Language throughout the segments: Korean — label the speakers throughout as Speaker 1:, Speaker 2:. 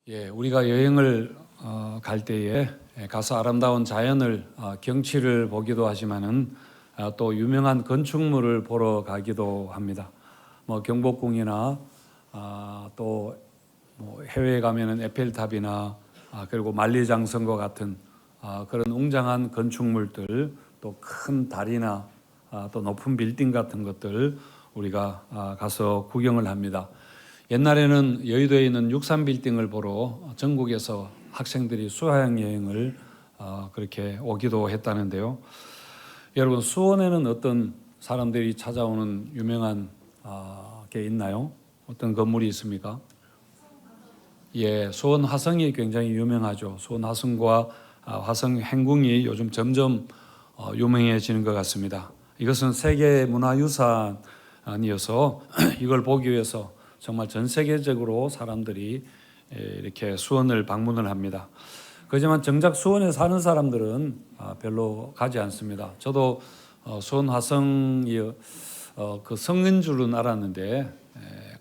Speaker 1: 우리가 여행을 갈 때에 가서 아름다운 자연을 경치를 보기도 하지만은 또 유명한 건축물을 보러 가기도 합니다. 경복궁이나 또 해외에 가면은 에펠탑이나 그리고 만리장성과 같은 그런 웅장한 건축물들, 또 큰 다리나 또 높은 빌딩 같은 것들 우리가 가서 구경을 합니다. 옛날에는 여의도에 있는 63빌딩을 보러 전국에서 학생들이 수학여행을 그렇게 오기도 했다는데요. 여러분, 수원에는 어떤 사람들이 찾아오는 유명한 게 있나요? 어떤 건물이 있습니까? 수원 화성이 굉장히 유명하죠. 수원 화성과 화성 행궁이 요즘 점점 유명해지는 것 같습니다. 이것은 세계 문화유산이어서 이걸 보기 위해서 정말 전 세계적으로 사람들이 이렇게 수원을 방문을 합니다. 그렇지만 정작 수원에 사는 사람들은 별로 가지 않습니다. 저도 수원 화성이 그 성인 줄은 알았는데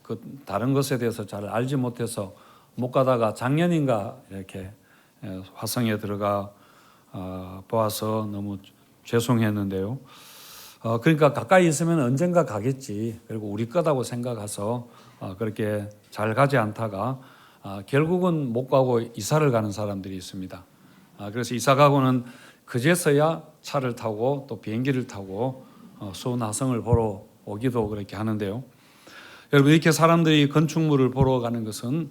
Speaker 1: 그 다른 것에 대해서 잘 알지 못해서 못 가다가 작년인가 이렇게 화성에 들어가 보아서 너무 죄송했는데요. 그러니까 가까이 있으면 언젠가 가겠지. 그리고 우리 거다고 생각해서 그렇게 잘 가지 않다가 결국은 못 가고 이사를 가는 사람들이 있습니다. 그래서 이사 가고는 그제서야 차를 타고 또 비행기를 타고 수원 화성을 보러 오기도 그렇게 하는데요. 여러분, 이렇게 사람들이 건축물을 보러 가는 것은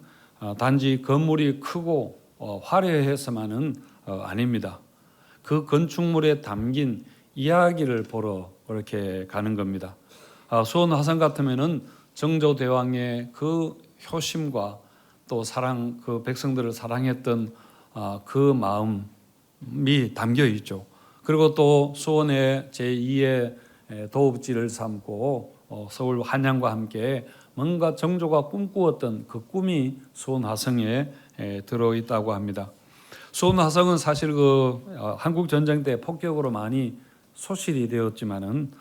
Speaker 1: 단지 건물이 크고 화려해서만은 아닙니다. 그 건축물에 담긴 이야기를 보러 그렇게 가는 겁니다. 수원 화성 같으면은 정조대왕의 그 효심과 또 사랑, 그 백성들을 사랑했던 그 마음이 담겨 있죠. 그리고 또 수원의 제2의 도읍지를 삼고 서울 한양과 함께 뭔가 정조가 꿈꾸었던 그 꿈이 수원 화성에 들어 있다고 합니다. 수원 화성은 사실 한국 전쟁 때 폭격으로 많이 소실이 되었지만은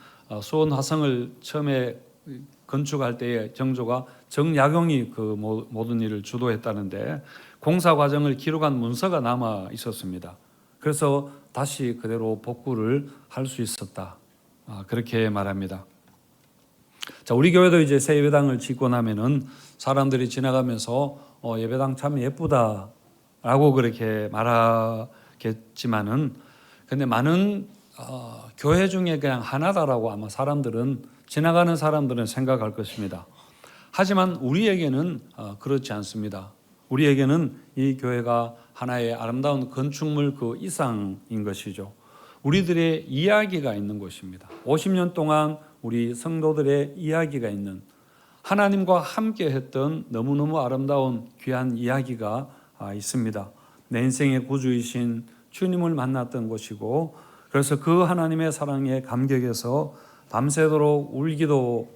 Speaker 1: 수원 화성을 처음에 건축할 때에 정조가 정약용이 그 모든 일을 주도했다는데 공사 과정을 기록한 문서가 남아 있었습니다. 그래서 다시 그대로 복구를 할 수 있었다. 그렇게 말합니다. 자, 우리 교회도 이제 새 예배당을 짓고 나면은 사람들이 지나가면서 예배당 참 예쁘다라고 그렇게 말하겠지만은 근데 많은 교회 중에 그냥 하나다라고 아마 지나가는 사람들은 생각할 것입니다. 하지만 우리에게는 그렇지 않습니다. 우리에게는 이 교회가 하나의 아름다운 건축물 그 이상인 것이죠. 우리들의 이야기가 있는 곳입니다. 50년 동안 우리 성도들의 이야기가 있는, 하나님과 함께 했던 너무너무 아름다운 귀한 이야기가 있습니다. 내 인생의 구주이신 주님을 만났던 곳이고, 그래서 그 하나님의 사랑에 감격해서 밤새도록 울기도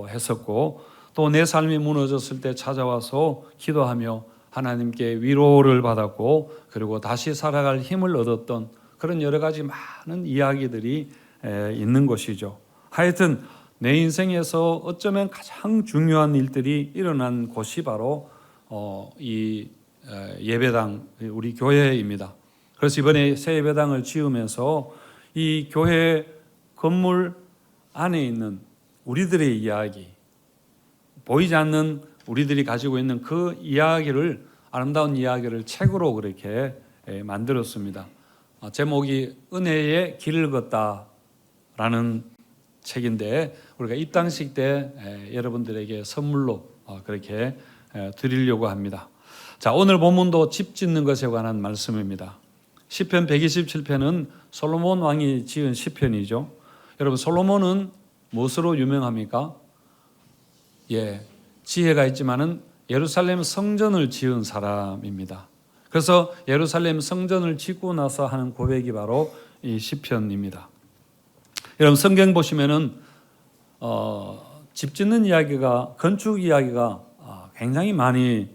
Speaker 1: 했었고, 또 내 삶이 무너졌을 때 찾아와서 기도하며 하나님께 위로를 받았고, 그리고 다시 살아갈 힘을 얻었던 그런 여러 가지 많은 이야기들이 있는 것이죠. 하여튼 내 인생에서 어쩌면 가장 중요한 일들이 일어난 곳이 바로 이 예배당, 우리 교회입니다. 그래서 이번에 새 예배당을 지으면서 이 교회 건물 안에 있는 우리들의 이야기, 보이지 않는 우리들이 가지고 있는 그 이야기를, 아름다운 이야기를 책으로 그렇게 만들었습니다. 제목이 은혜의 길을 걷다라는 책인데 우리가 입당식 때 여러분들에게 선물로 그렇게 드리려고 합니다. 자, 오늘 본문도 집 짓는 것에 관한 말씀입니다. 시편 127편은 솔로몬 왕이 지은 시편이죠. 여러분, 솔로몬은 무엇으로 유명합니까? 지혜가 있지만은 예루살렘 성전을 지은 사람입니다. 그래서 예루살렘 성전을 짓고 나서 하는 고백이 바로 이 시편입니다. 여러분, 성경 보시면은 집 짓는 이야기가, 건축 이야기가 굉장히 많이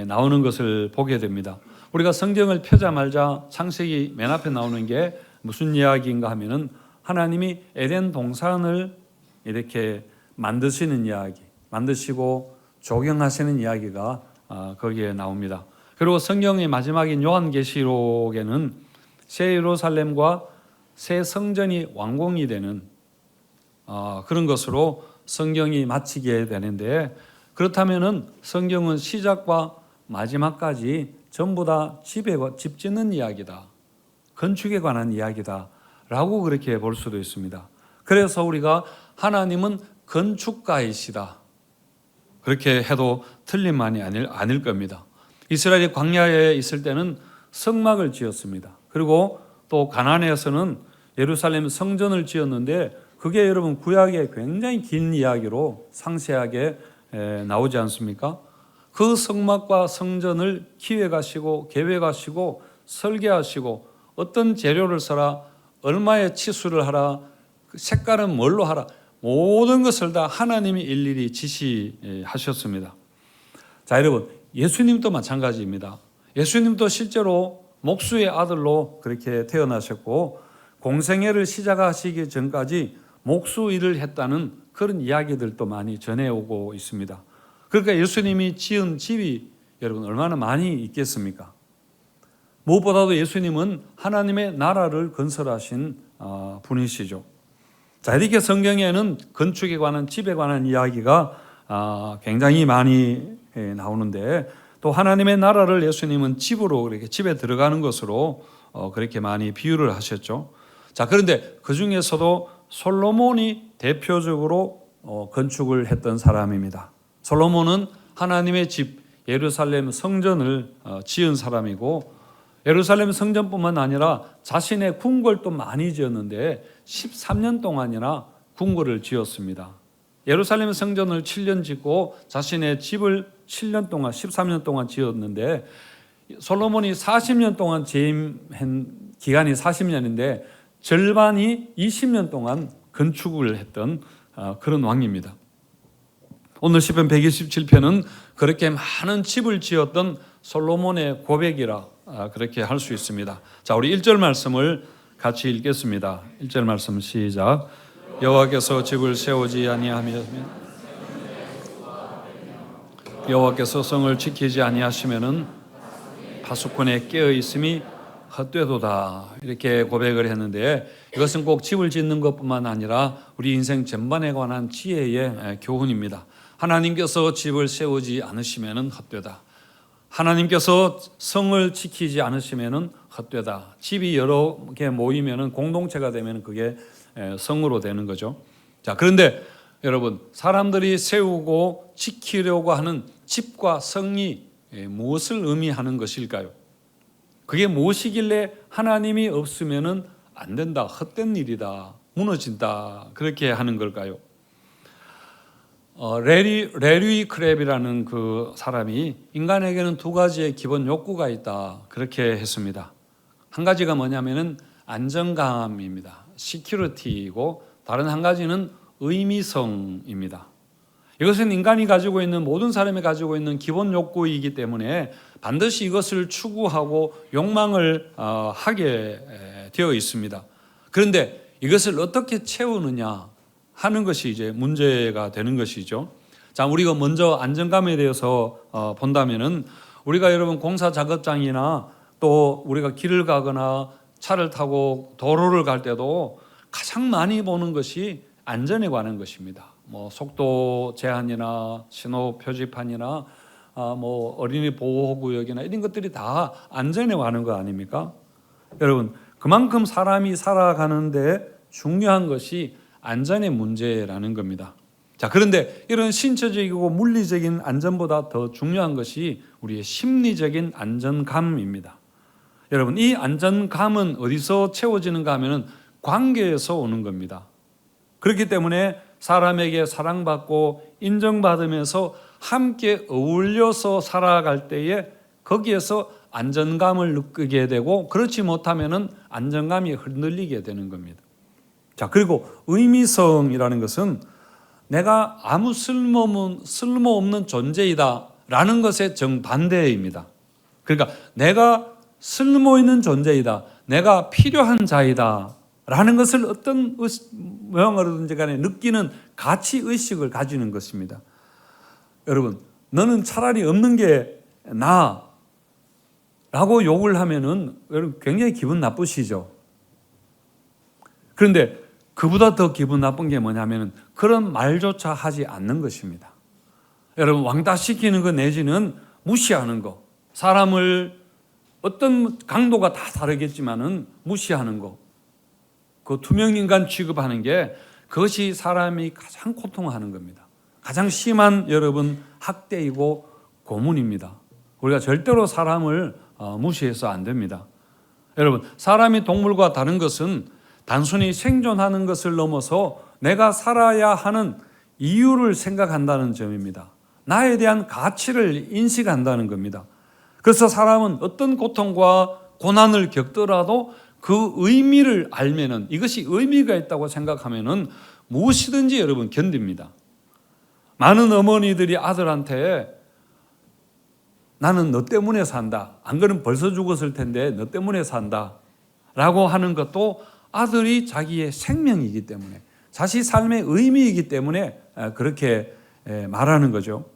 Speaker 1: 나오는 것을 보게 됩니다. 우리가 성경을 펴자마자 창세기 맨 앞에 나오는 게 무슨 이야기인가 하면은 하나님이 에덴 동산을 이렇게 만드시는 이야기, 만드시고 조경하시는 이야기가 거기에 나옵니다. 그리고 성경의 마지막인 요한계시록에는 새 예루살렘과 새 성전이 완공이 되는 그런 것으로 성경이 마치게 되는데, 그렇다면은 성경은 시작과 마지막까지 전부 다 집 짓는 이야기다, 건축에 관한 이야기다 라고 그렇게 볼 수도 있습니다. 그래서 우리가 하나님은 건축가이시다, 그렇게 해도 틀림만이 아닐 겁니다. 이스라엘이 광야에 있을 때는 성막을 지었습니다. 그리고 또 가나안에서는 예루살렘 성전을 지었는데, 그게 여러분 구약에 굉장히 긴 이야기로 상세하게 나오지 않습니까? 그 성막과 성전을 기획하시고 계획하시고 설계하시고, 어떤 재료를 써라, 얼마의 치수를 하라, 색깔은 뭘로 하라, 모든 것을 다 하나님이 일일이 지시하셨습니다. 자, 여러분, 예수님도 마찬가지입니다. 예수님도 실제로 목수의 아들로 그렇게 태어나셨고, 공생애를 시작하시기 전까지 목수 일을 했다는 그런 이야기들도 많이 전해오고 있습니다. 그러니까 예수님이 지은 집이 여러분 얼마나 많이 있겠습니까? 무엇보다도 예수님은 하나님의 나라를 건설하신 분이시죠. 자, 이렇게 성경에는 건축에 관한, 집에 관한 이야기가 굉장히 많이 나오는데, 또 하나님의 나라를 예수님은 집으로, 그렇게 집에 들어가는 것으로 그렇게 많이 비유를 하셨죠. 자, 그런데 그 중에서도 솔로몬이 대표적으로 건축을 했던 사람입니다. 솔로몬은 하나님의 집 예루살렘 성전을 지은 사람이고, 예루살렘 성전뿐만 아니라 자신의 궁궐도 많이 지었는데 13년 동안이나 궁궐을 지었습니다. 예루살렘 성전을 7년 짓고 자신의 집을 7년 동안, 13년 동안 지었는데, 솔로몬이 40년 동안 재임한 기간이 40년인데 절반이 20년 동안 건축을 했던 그런 왕입니다. 오늘 시편 127편은 그렇게 많은 집을 지었던 솔로몬의 고백이라 그렇게 할 수 있습니다. 자, 우리 1절 말씀을 같이 읽겠습니다. 1절 말씀 시작. 여호와께서 집을 세우지 아니하면, 여호와께서 성을 지키지 아니하시면은 파수꾼에 깨어 있음이 헛되도다, 이렇게 고백을 했는데, 이것은 꼭 집을 짓는 것뿐만 아니라 우리 인생 전반에 관한 지혜의 교훈입니다. 하나님께서 집을 세우지 않으시면은 헛되다. 하나님께서 성을 지키지 않으시면은 헛되다. 집이 여러 개 모이면은 공동체가 되면 그게 성으로 되는 거죠. 자, 그런데 여러분, 사람들이 세우고 지키려고 하는 집과 성이 무엇을 의미하는 것일까요? 그게 무엇이길래 하나님이 없으면은 안 된다, 헛된 일이다, 무너진다, 그렇게 하는 걸까요? 레리 크랩이라는 그 사람이 인간에게는 두 가지의 기본 욕구가 있다, 그렇게 했습니다. 한 가지가 뭐냐면은 안정감입니다. 시큐리티이고, 다른 한 가지는 의미성입니다. 이것은 인간이 가지고 있는, 모든 사람이 가지고 있는 기본 욕구이기 때문에 반드시 이것을 추구하고 욕망을 하게 되어 있습니다. 그런데 이것을 어떻게 채우느냐 하는 것이 이제 문제가 되는 것이죠. 자, 우리가 먼저 안정감에 대해서 본다면은, 우리가 여러분 공사 작업장이나 또 우리가 길을 가거나 차를 타고 도로를 갈 때도 가장 많이 보는 것이 안전에 관한 것입니다. 뭐 속도 제한이나 신호 표지판이나 뭐 어린이 보호구역이나 이런 것들이 다 안전에 관한 거 아닙니까? 여러분, 그만큼 사람이 살아가는데 중요한 것이 안전의 문제라는 겁니다. 자, 그런데 이런 신체적이고 물리적인 안전보다 더 중요한 것이 우리의 심리적인 안전감입니다. 여러분, 이 안전감은 어디서 채워지는가 하면은 관계에서 오는 겁니다. 그렇기 때문에 사람에게 사랑받고 인정받으면서 함께 어울려서 살아갈 때에 거기에서 안정감을 느끼게 되고, 그렇지 못하면은 안정감이 흔들리게 되는 겁니다. 자, 그리고 의미성이라는 것은 내가 아무 쓸모없는 존재이다 라는 것의 정반대입니다. 그러니까 내가 쓸모있는 존재이다, 내가 필요한 자이다 라는 것을 어떤 모양으로든지 간에 느끼는 가치의식을 가지는 것입니다. 여러분, 너는 차라리 없는 게 나아, 라고 욕을 하면은 여러분 굉장히 기분 나쁘시죠. 그런데 그보다 더 기분 나쁜 게 뭐냐면은 그런 말조차 하지 않는 것입니다. 여러분 왕따시키는 거 내지는 무시하는 거, 사람을 어떤 강도가 다 다르겠지만은 무시하는 거, 그 투명인간 취급하는 게 그것이 사람이 가장 고통하는 겁니다. 가장 심한 여러분 학대이고 고문입니다. 우리가 절대로 사람을 무시해서 안 됩니다. 여러분 사람이 동물과 다른 것은 단순히 생존하는 것을 넘어서 내가 살아야 하는 이유를 생각한다는 점입니다. 나에 대한 가치를 인식한다는 겁니다. 그래서 사람은 어떤 고통과 고난을 겪더라도 그 의미를 알면은, 이것이 의미가 있다고 생각하면은 무엇이든지 여러분 견딥니다. 많은 어머니들이 아들한테 나는 너 때문에 산다, 안 그러면 벌써 죽었을 텐데 너 때문에 산다 라고 하는 것도 아들이 자기의 생명이기 때문에, 자신 삶의 의미이기 때문에 그렇게 말하는 거죠.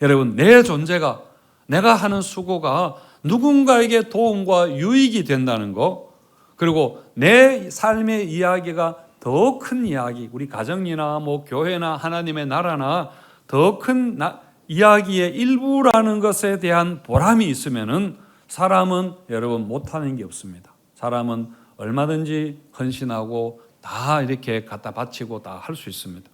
Speaker 1: 여러분 내 존재가, 내가 하는 수고가 누군가에게 도움과 유익이 된다는 거, 그리고 내 삶의 이야기가 더 큰 이야기, 우리 가정이나 뭐 교회나 하나님의 나라나 더 큰 이야기의 일부라는 것에 대한 보람이 있으면은 사람은 여러분 못하는 게 없습니다. 사람은 얼마든지 헌신하고 다 이렇게 갖다 바치고 다 할 수 있습니다.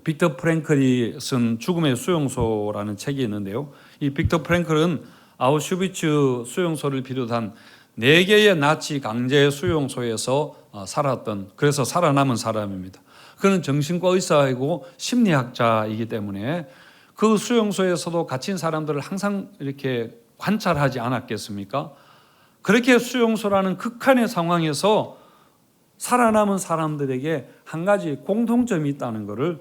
Speaker 1: 빅터 프랭클이 쓴 죽음의 수용소라는 책이 있는데요. 이 빅터 프랭클은 아우슈비츠 수용소를 비롯한 4개의 나치 강제 수용소에서 살았던, 그래서 살아남은 사람입니다. 그는 정신과 의사이고 심리학자이기 때문에 그 수용소에서도 갇힌 사람들을 항상 이렇게 관찰하지 않았겠습니까? 그렇게 수용소라는 극한의 상황에서 살아남은 사람들에게 한 가지 공통점이 있다는 것을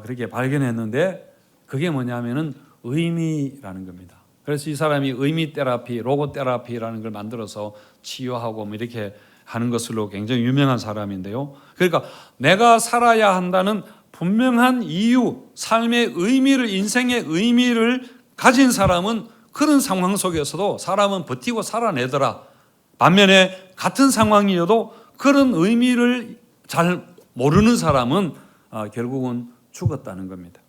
Speaker 1: 그렇게 발견했는데, 그게 뭐냐면은 의미라는 겁니다. 그래서 이 사람이 의미 테라피, 로고 테라피라는 걸 만들어서 치유하고 뭐 이렇게 하는 것으로 굉장히 유명한 사람인데요. 그러니까 내가 살아야 한다는 분명한 이유, 삶의 의미를, 인생의 의미를 가진 사람은 그런 상황 속에서도 사람은 버티고 살아내더라. 반면에 같은 상황이어도 그런 의미를 잘 모르는 사람은 결국은 죽었다는 겁니다.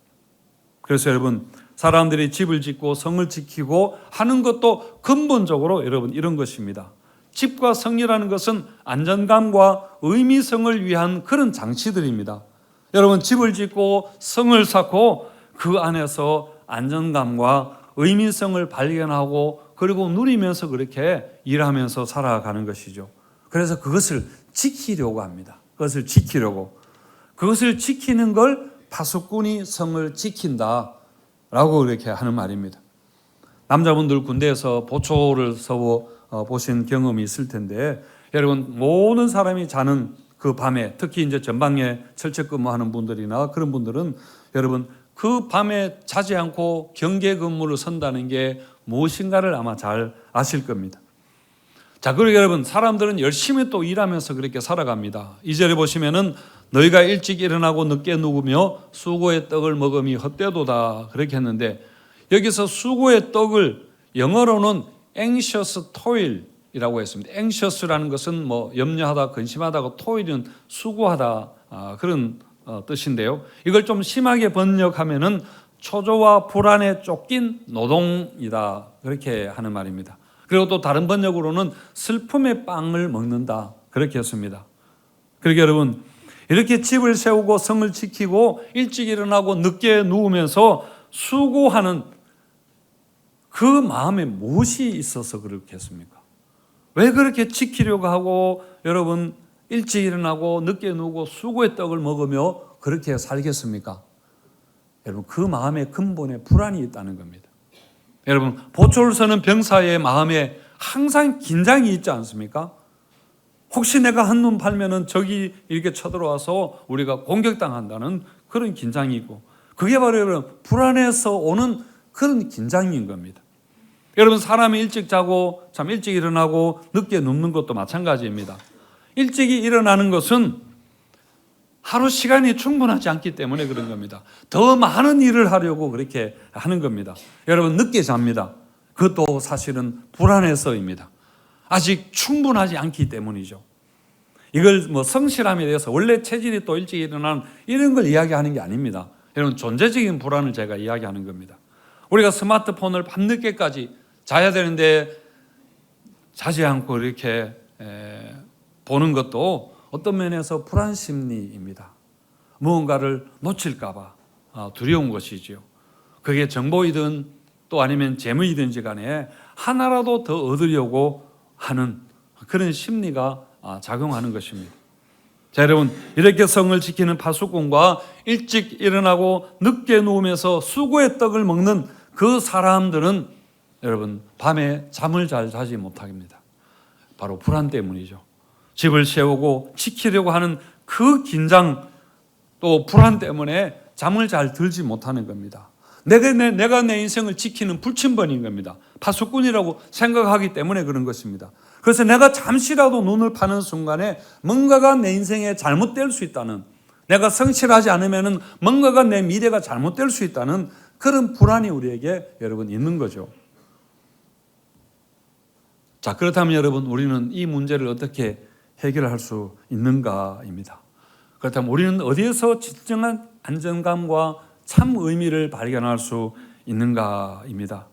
Speaker 1: 그래서 여러분 사람들이 집을 짓고 성을 지키고 하는 것도 근본적으로 여러분 이런 것입니다. 집과 성이라는 것은 안전감과 의미성을 위한 그런 장치들입니다. 여러분 집을 짓고 성을 쌓고 그 안에서 안전감과 의미성을 발견하고 그리고 누리면서 그렇게 일하면서 살아가는 것이죠. 그래서 그것을 지키려고 합니다. 그것을 지키려고. 그것을 지키는 걸 파수꾼이 성을 지킨다 라고 그렇게 하는 말입니다. 남자분들 군대에서 보초를 서 보신 경험이 있을 텐데, 여러분 모든 사람이 자는 그 밤에, 특히 이제 전방에 철책 근무하는 분들이나 그런 분들은 여러분 그 밤에 자지 않고 경계 근무를 선다는 게 무엇인가를 아마 잘 아실 겁니다. 자, 그리고 여러분 사람들은 열심히 또 일하면서 그렇게 살아갑니다. 2절에 보시면은 너희가 일찍 일어나고 늦게 누우며 수고의 떡을 먹음이 헛되도다 그렇게 했는데, 여기서 수고의 떡을 영어로는 anxious toil이라고 했습니다. anxious라는 것은 뭐 염려하다, 근심하다고, toil은 수고하다 그런 뜻인데요. 이걸 좀 심하게 번역하면은 초조와 불안에 쫓긴 노동이다 그렇게 하는 말입니다. 그리고 또 다른 번역으로는 슬픔의 빵을 먹는다 그렇게 했습니다. 그러니까 여러분 이렇게 집을 세우고 성을 지키고 일찍 일어나고 늦게 누우면서 수고하는 그 마음에 무엇이 있어서 그렇게 했습니까? 왜 그렇게 지키려고 하고 여러분 일찍 일어나고 늦게 누우고 수고의 떡을 먹으며 그렇게 살겠습니까? 여러분 그 마음의 근본에 불안이 있다는 겁니다. 여러분 보초를 서는 병사의 마음에 항상 긴장이 있지 않습니까? 혹시 내가 한눈 팔면은 적이 이렇게 쳐들어와서 우리가 공격당한다는 그런 긴장이 있고, 그게 바로 여러분 불안해서 오는 그런 긴장인 겁니다. 여러분 사람이 일찍 자고 참 일찍 일어나고 늦게 눕는 것도 마찬가지입니다. 일찍이 일어나는 것은 하루 시간이 충분하지 않기 때문에 그런 겁니다. 더 많은 일을 하려고 그렇게 하는 겁니다. 여러분 늦게 잡니다. 그것도 사실은 불안해서입니다. 아직 충분하지 않기 때문이죠. 이걸 성실함에 대해서 원래 체질이 또 일찍 일어나는 이런 걸 이야기하는 게 아닙니다. 여러분, 존재적인 불안을 제가 이야기하는 겁니다. 우리가 스마트폰을 밤늦게까지 자야 되는데 자지 않고 이렇게 보는 것도 어떤 면에서 불안 심리입니다. 무언가를 놓칠까 봐 두려운 것이지요. 그게 정보이든 또 아니면 재물이든지 간에 하나라도 더 얻으려고 하는 그런 심리가 작용하는 것입니다. 자, 여러분, 이렇게 성을 지키는 파수꾼과 일찍 일어나고 늦게 누우면서 수고의 떡을 먹는 그 사람들은 여러분, 밤에 잠을 잘 자지 못합니다. 바로 불안 때문이죠. 집을 세우고 지키려고 하는 그 긴장 또 불안 때문에 잠을 잘 들지 못하는 겁니다. 내가 내 인생을 지키는 불침번인 겁니다. 파수꾼이라고 생각하기 때문에 그런 것입니다. 그래서 내가 잠시라도 눈을 파는 순간에 뭔가가 내 인생에 잘못될 수 있다는, 내가 성실하지 않으면 뭔가가 내 미래가 잘못될 수 있다는 그런 불안이 우리에게 여러분 있는 거죠. 자, 그렇다면 여러분, 우리는 이 문제를 어떻게 해결할 수 있는가입니다. 그렇다면 우리는 어디에서 진정한 안정감과 참 의미를 발견할 수 있는가입니다.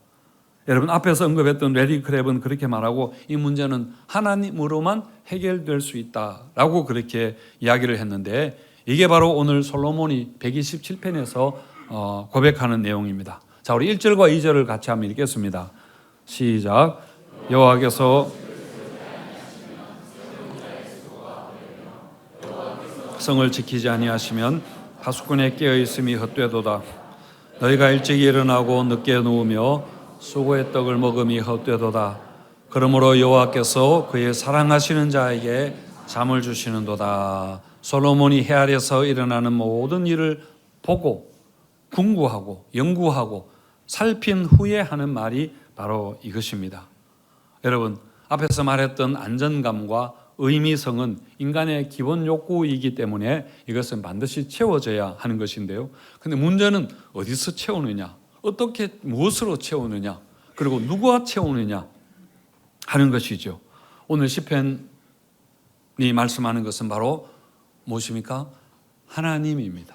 Speaker 1: 여러분, 앞에서 언급했던 레리 크랩은 그렇게 말하고 이 문제는 하나님으로만 해결될 수 있다라고 그렇게 이야기를 했는데, 이게 바로 오늘 솔로몬이 127편에서 고백하는 내용입니다. 자, 우리 1절과 2절을 같이 한번 읽겠습니다. 시작. 여호와께서 성을 지키지 아니하시면 파수꾼의 깨어있음이 헛되도다. 너희가 일찍 일어나고 늦게 누우며 수고의 떡을 먹음이 헛되도다. 그러므로 여호와께서 그의 사랑하시는 자에게 잠을 주시는도다. 솔로몬이 해 아래서 일어나는 모든 일을 보고 궁구하고 연구하고 살핀 후에 하는 말이 바로 이것입니다. 여러분, 앞에서 말했던 안전감과 의미성은 인간의 기본 욕구이기 때문에 이것은 반드시 채워져야 하는 것인데요. 근데 문제는 어디서 채우느냐, 어떻게 무엇으로 채우느냐, 그리고 누가 채우느냐 하는 것이죠. 오늘 시편이 말씀하는 것은 바로 무엇입니까? 하나님입니다.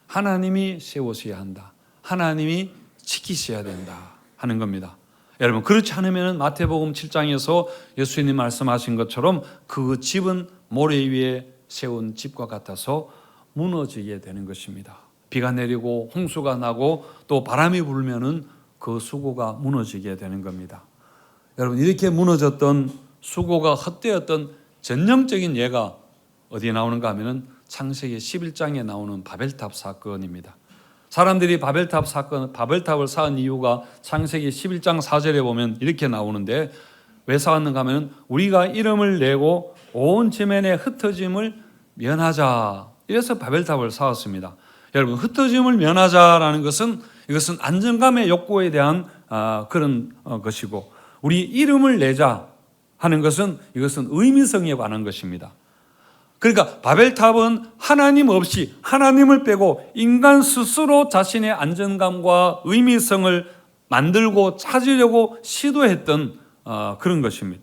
Speaker 1: 하나님이 세우셔야 한다. 하나님이 지키셔야 된다 하는 겁니다. 여러분, 그렇지 않으면 마태복음 7장에서 예수님이 말씀하신 것처럼 그 집은 모래 위에 세운 집과 같아서 무너지게 되는 것입니다. 비가 내리고 홍수가 나고 또 바람이 불면은 그 수고가 무너지게 되는 겁니다. 여러분, 이렇게 무너졌던 수고가 헛되었던 전형적인 예가 어디에 나오는가 하면은 창세기 11장에 나오는 바벨탑 사건입니다. 사람들이 바벨탑을 쌓은 이유가 창세기 11장 4절에 보면 이렇게 나오는데, 왜 쌓았는가 하면 우리가 이름을 내고 온 지면의 흩어짐을 면하자. 이래서 바벨탑을 쌓았습니다. 여러분, 흩어짐을 면하자라는 것은 이것은 안정감의 욕구에 대한 그런 것이고, 우리 이름을 내자 하는 것은 이것은 의미성에 관한 것입니다. 그러니까 바벨탑은 하나님 없이, 하나님을 빼고 인간 스스로 자신의 안정감과 의미성을 만들고 찾으려고 시도했던 그런 것입니다.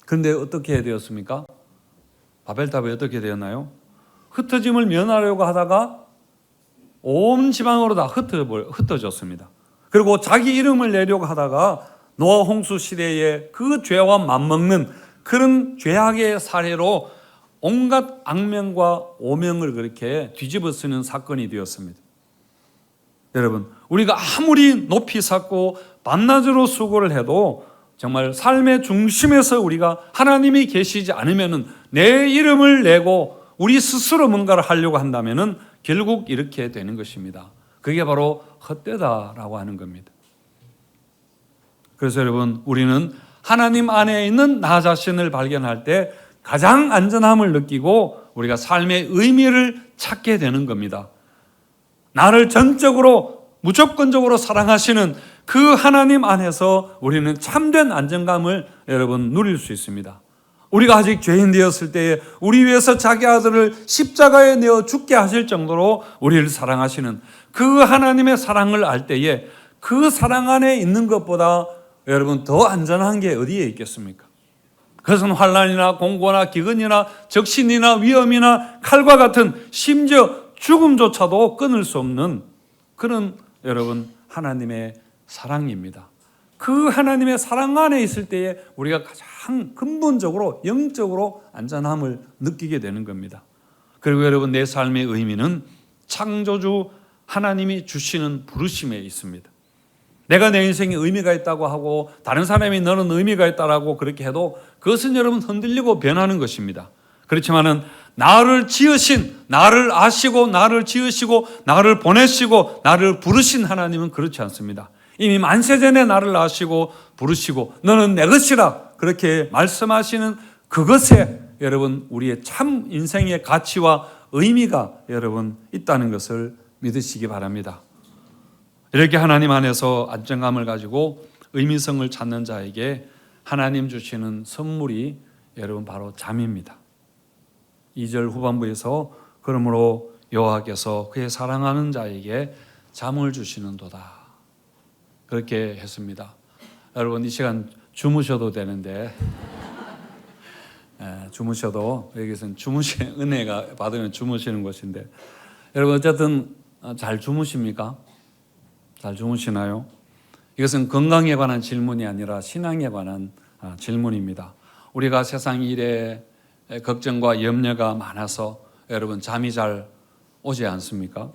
Speaker 1: 그런데 어떻게 되었습니까? 바벨탑이 어떻게 되었나요? 흩어짐을 면하려고 하다가 온 지방으로 다 흩어졌습니다. 그리고 자기 이름을 내려고 하다가 노아 홍수 시대에 그 죄와 맞먹는 그런 죄악의 사례로 온갖 악명과 오명을 그렇게 뒤집어 쓰는 사건이 되었습니다. 여러분, 우리가 아무리 높이 쌓고 밤낮으로 수고를 해도 정말 삶의 중심에서 우리가 하나님이 계시지 않으면 내 이름을 내고 우리 스스로 뭔가를 하려고 한다면 결국 이렇게 되는 것입니다. 그게 바로 헛되다라고 하는 겁니다. 그래서 여러분, 우리는 하나님 안에 있는 나 자신을 발견할 때 가장 안전함을 느끼고 우리가 삶의 의미를 찾게 되는 겁니다. 나를 전적으로 무조건적으로 사랑하시는 그 하나님 안에서 우리는 참된 안정감을 여러분 누릴 수 있습니다. 우리가 아직 죄인 되었을 때에 우리 위해서 자기 아들을 십자가에 내어 죽게 하실 정도로 우리를 사랑하시는 그 하나님의 사랑을 알 때에 그 사랑 안에 있는 것보다 여러분 더 안전한 게 어디에 있겠습니까? 그것은 환난이나 공고나 기근이나 적신이나 위험이나 칼과 같은 심지어 죽음조차도 끊을 수 없는 그런 여러분 하나님의 사랑입니다. 그 하나님의 사랑 안에 있을 때에 우리가 가장 근본적으로 영적으로 안전함을 느끼게 되는 겁니다. 그리고 여러분 내 삶의 의미는 창조주 하나님이 주시는 부르심에 있습니다. 내가 내 인생에 의미가 있다고 하고 다른 사람이 너는 의미가 있다라고 그렇게 해도 그것은 여러분 흔들리고 변하는 것입니다. 그렇지만은 나를 지으신, 나를 아시고 나를 지으시고 나를 보내시고 나를 부르신 하나님은 그렇지 않습니다. 이미 만세전에 나를 아시고 부르시고 너는 내 것이라 그렇게 말씀하시는 그것에 여러분 우리의 참 인생의 가치와 의미가 여러분 있다는 것을 믿으시기 바랍니다. 이렇게 하나님 안에서 안정감을 가지고 의미성을 찾는 자에게 하나님 주시는 선물이 여러분 바로 잠입니다. 2절 후반부에서 그러므로 여호와께서 그의 사랑하는 자에게 잠을 주시는도다 그렇게 했습니다. 여러분 이 시간 주무셔도 되는데 주무셔도 여기서는 은혜가 받으면 주무시는 곳인데 여러분 어쨌든 잘 주무십니까? 잘 주무시나요? 이것은 건강에 관한 질문이 아니라 신앙에 관한 질문입니다. 우리가 세상 일에 걱정과 염려가 많아서 여러분 잠이 잘 오지 않습니까?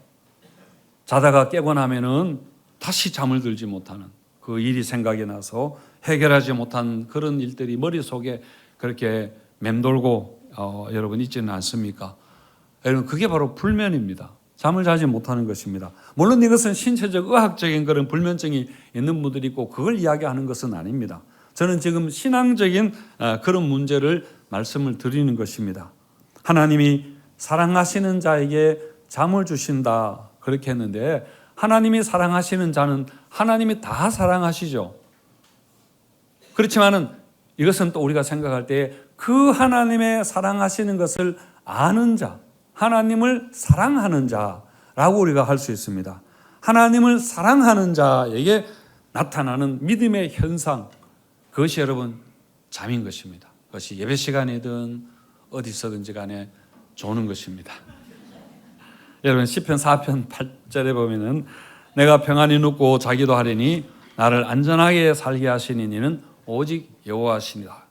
Speaker 1: 자다가 깨고 나면은 다시 잠을 들지 못하는 그 일이 생각이 나서 해결하지 못한 그런 일들이 머릿속에 그렇게 맴돌고 여러분 있지는 않습니까? 여러분 그게 바로 불면입니다. 잠을 자지 못하는 것입니다. 물론 이것은 신체적 의학적인 그런 불면증이 있는 분들이 있고 그걸 이야기하는 것은 아닙니다. 저는 지금 신앙적인 그런 문제를 말씀을 드리는 것입니다. 하나님이 사랑하시는 자에게 잠을 주신다 그렇게 했는데 하나님이 사랑하시는 자는 하나님이 다 사랑하시죠. 그렇지만은 이것은 또 우리가 생각할 때 그 하나님의 사랑하시는 것을 아는 자, 하나님을 사랑하는 자라고 우리가 할 수 있습니다. 하나님을 사랑하는 자에게 나타나는 믿음의 현상, 그것이 여러분 잠인 것입니다. 그것이 예배 시간이든 어디서든지 간에 조는 것입니다. 여러분 시편 4편 8절에 보면은 내가 평안히 눕고 자기도 하리니 나를 안전하게 살게 하시는 이는 오직 여호와시니라.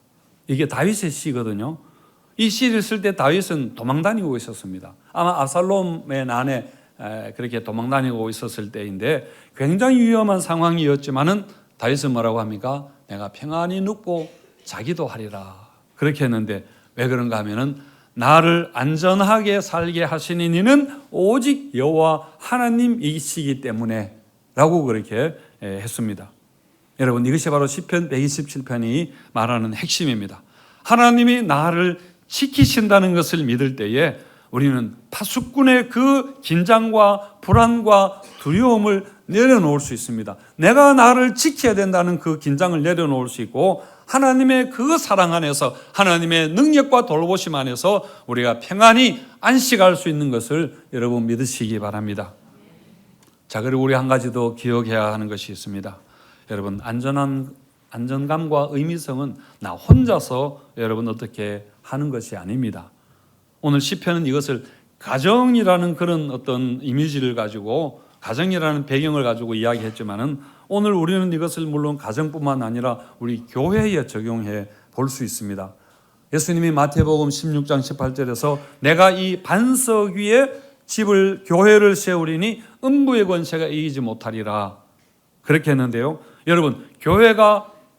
Speaker 1: 이게 다윗의 시거든요. 이 시를 쓸 때 다윗은 도망다니고 있었습니다. 아마 압살롬의 난에 그렇게 도망다니고 있었을 때인데 굉장히 위험한 상황이었지만은 다윗은 뭐라고 합니까? 내가 평안히 눕고 자기도 하리라. 그렇게 했는데 왜 그런가 하면은 나를 안전하게 살게 하시는 이는 오직 여호와 하나님이시기 때문에 라고 그렇게 했습니다. 여러분 이것이 바로 시편 127편이 말하는 핵심입니다. 하나님이 나를 지키신다는 것을 믿을 때에 우리는 파수꾼의 그 긴장과 불안과 두려움을 내려놓을 수 있습니다. 내가 나를 지켜야 된다는 그 긴장을 내려놓을 수 있고 하나님의 그 사랑 안에서 하나님의 능력과 돌보심 안에서 우리가 평안히 안식할 수 있는 것을 여러분 믿으시기 바랍니다. 자, 그리고 우리 한 가지 더 기억해야 하는 것이 있습니다. 여러분 안전감과 의미성은 나 혼자서 여러분 어떻게 하는 것이 아닙니다. 오늘 시편은 이것을 가정이라는 그런 어떤 이미지를 가지고 가정이라는 배경을 가지고 이야기했지만은 오늘 우리는 이것을 물론 가정뿐만 아니라 우리 교회에 적용해 볼 수 있습니다. 예수님이 마태복음 16장 18절에서 내가 이 반석 위에 교회를 세우리니 음부의 권세가 이기지 못하리라 그렇게 했는데요. 여러분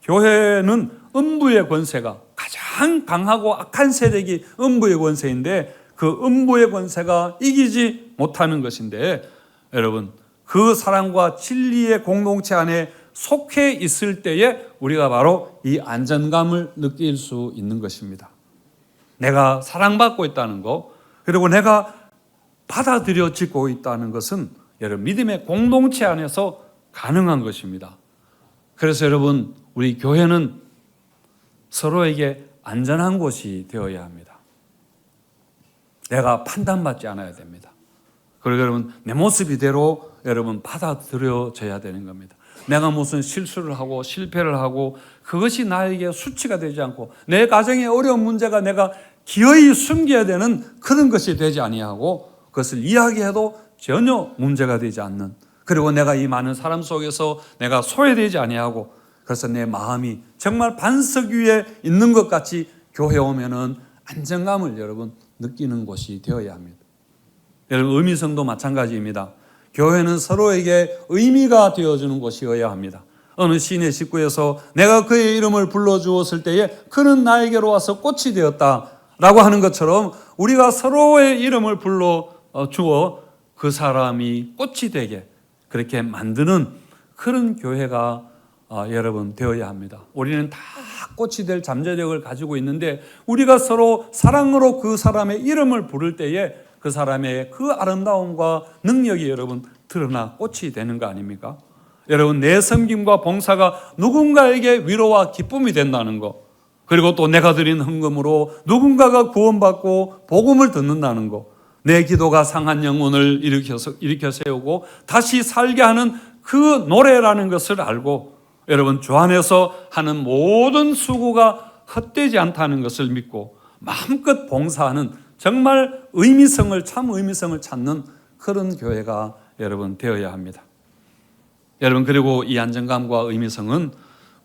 Speaker 1: 교회는 음부의 권세가 가장 강하고 악한 세력이 음부의 권세인데 그 음부의 권세가 이기지 못하는 것인데 여러분 그 사랑과 진리의 공동체 안에 속해 있을 때에 우리가 바로 이 안전감을 느낄 수 있는 것입니다. 내가 사랑받고 있다는 것 그리고 내가 받아들여지고 있다는 것은 여러분 믿음의 공동체 안에서 가능한 것입니다. 그래서 여러분 우리 교회는 서로에게 안전한 곳이 되어야 합니다. 내가 판단받지 않아야 됩니다. 그리고 여러분 내 모습 이대로 여러분 받아들여져야 되는 겁니다. 내가 무슨 실수를 하고 실패를 하고 그것이 나에게 수치가 되지 않고 내 가정의 어려운 문제가 내가 기어이 숨겨야 되는 그런 것이 되지 아니하고 그것을 이야기해도 전혀 문제가 되지 않는, 그리고 내가 이 많은 사람 속에서 내가 소외되지 아니하고 그래서 내 마음이 정말 반석 위에 있는 것 같이 교회 오면은 안정감을 여러분 느끼는 곳이 되어야 합니다. 여러분 의미성도 마찬가지입니다. 교회는 서로에게 의미가 되어주는 곳이어야 합니다. 어느 시인의 직구에서 내가 그의 이름을 불러주었을 때에 그는 나에게로 와서 꽃이 되었다라고 하는 것처럼 우리가 서로의 이름을 불러주어 그 사람이 꽃이 되게 그렇게 만드는 그런 교회가 여러분 되어야 합니다. 우리는 다 꽃이 될 잠재력을 가지고 있는데 우리가 서로 사랑으로 그 사람의 이름을 부를 때에 그 사람의 그 아름다움과 능력이 여러분 드러나 꽃이 되는 거 아닙니까? 여러분 내 섬김과 봉사가 누군가에게 위로와 기쁨이 된다는 거, 그리고 또 내가 드린 헌금으로 누군가가 구원받고 복음을 듣는다는 거, 내 기도가 상한 영혼을 일으켜 세우고 다시 살게 하는 그 노래라는 것을 알고 여러분 주 안에서 하는 모든 수고가 헛되지 않다는 것을 믿고 마음껏 봉사하는 정말 의미성을, 참 의미성을 찾는 그런 교회가 여러분 되어야 합니다. 여러분 그리고 이 안정감과 의미성은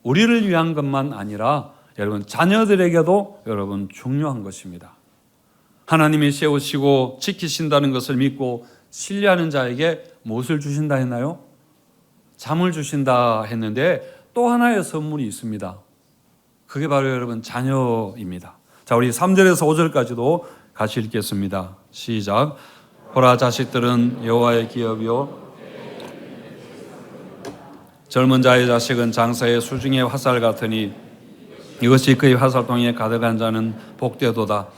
Speaker 1: 우리를 위한 것만 아니라 여러분 자녀들에게도 여러분 중요한 것입니다. 하나님이 세우시고 지키신다는 것을 믿고 신뢰하는 자에게 무엇을 주신다 했나요? 잠을 주신다 했는데 또 하나의 선물이 있습니다. 그게 바로 여러분 자녀입니다. 자, 우리 3절에서 5절까지도 같이 읽겠습니다. 시작. 보라 자식들은 여호와의 기업이요 젊은 자의 자식은 장사의 수중의 화살 같으니 이것이 그의 화살통에 가득한 자는 복되도다.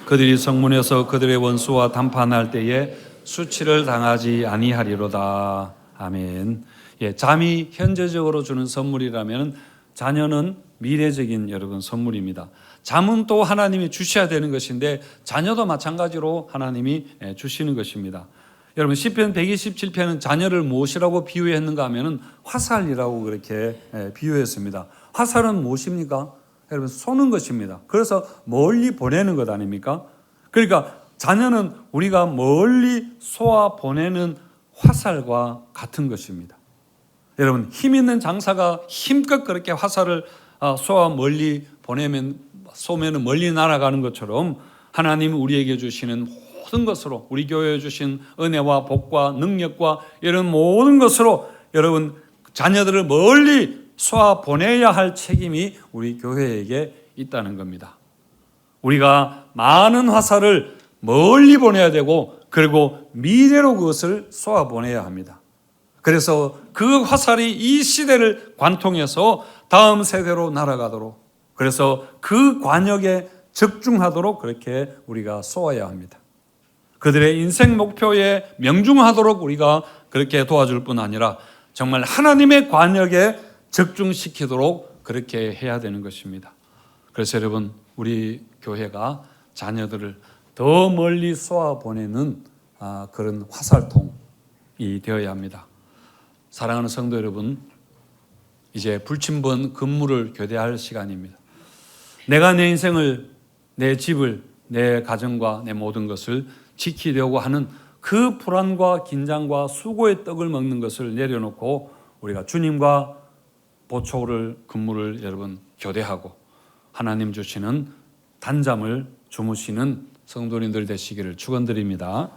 Speaker 1: 그들이 성문에서 그들의 원수와 담판할 때에 수치를 당하지 아니하리로다. 아멘. 예, 잠이 현재적으로 주는 선물이라면 자녀는 미래적인 여러분 선물입니다. 잠은 또 하나님이 주셔야 되는 것인데 자녀도 마찬가지로 하나님이 주시는 것입니다. 여러분 시편 127편은 자녀를 무엇이라고 비유했는가 하면은 화살이라고 그렇게 비유했습니다. 화살은 무엇입니까? 여러분 쏘는 것입니다. 그래서 멀리 보내는 것 아닙니까? 그러니까 자녀는 우리가 멀리 쏘아 보내는 화살과 같은 것입니다. 여러분 힘 있는 장사가 힘껏 그렇게 화살을 쏘아 멀리 쏘면 멀리 날아가는 것처럼 하나님이 우리에게 주시는 모든 것으로 우리 교회에 주신 은혜와 복과 능력과 이런 모든 것으로 여러분 자녀들을 멀리 쏘아 보내야 할 책임이 우리 교회에게 있다는 겁니다. 우리가 많은 화살을 멀리 보내야 되고 그리고 미래로 그것을 쏘아 보내야 합니다. 그래서 그 화살이 이 시대를 관통해서 다음 세대로 날아가도록, 그래서 그 관역에 적중하도록 그렇게 우리가 쏘아야 합니다. 그들의 인생 목표에 명중하도록 우리가 그렇게 도와줄 뿐 아니라 정말 하나님의 관역에 적중시키도록 그렇게 해야 되는 것입니다. 그래서 여러분 우리 교회가 자녀들을 더 멀리 쏘아 보내는 그런 화살통이 되어야 합니다. 사랑하는 성도 여러분, 이제 불침번 근무를 교대할 시간입니다. 내가 내 인생을, 내 집을, 내 가정과 내 모든 것을 지키려고 하는 그 불안과 긴장과 수고의 떡을 먹는 것을 내려놓고 우리가 주님과 보초를 근무를 여러분 교대하고 하나님 주시는 단잠을 주무시는 성도님들 되시기를 축원드립니다.